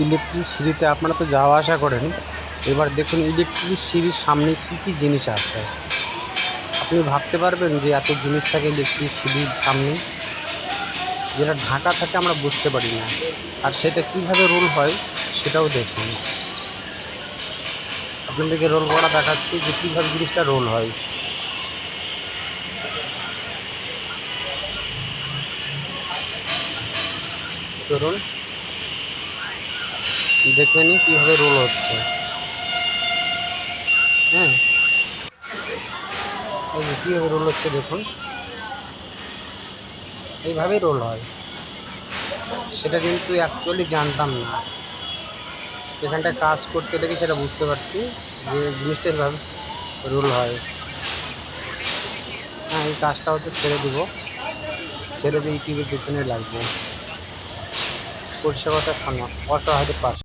Electric সিঁড়িতে আপনারা তো যাওয়া আসা করেন, এবার দেখুন ইলেকট্রিক সিঁড়ির সামনে কী কী জিনিস আছে। আপনি ভাবতে পারবেন যে এত জিনিস থাকে ইলেকট্রিক সিঁড়ির সামনে, যেটা ঢাকা থাকে আমরা বুঝতে পারি না। আর সেটা কীভাবে রোল হয় সেটাও দেখুন। আপনাদেরকে রোল করা দেখাচ্ছি যে কীভাবে জিনিসটা রোল হয়। ধরুন দেখে নিই কীভাবে রোল হচ্ছে। হ্যাঁ, এই যে কীভাবে রোল হচ্ছে দেখুন, এইভাবেই রোল হয়। সেটা কিন্তু অ্যাকচুয়ালি জানতাম না, এখানটায় কাজ করতে লেগে সেটা বুঝতে পারছি যে জিনিসটা এভাবে রোল হয়। হ্যাঁ, এই কাজটা হচ্ছে ছেড়ে দিব, ছেড়ে দিয়ে টিভির পিছনে লাগবো। পরিষেবাটা শোনো, অসহায়দের পাশে।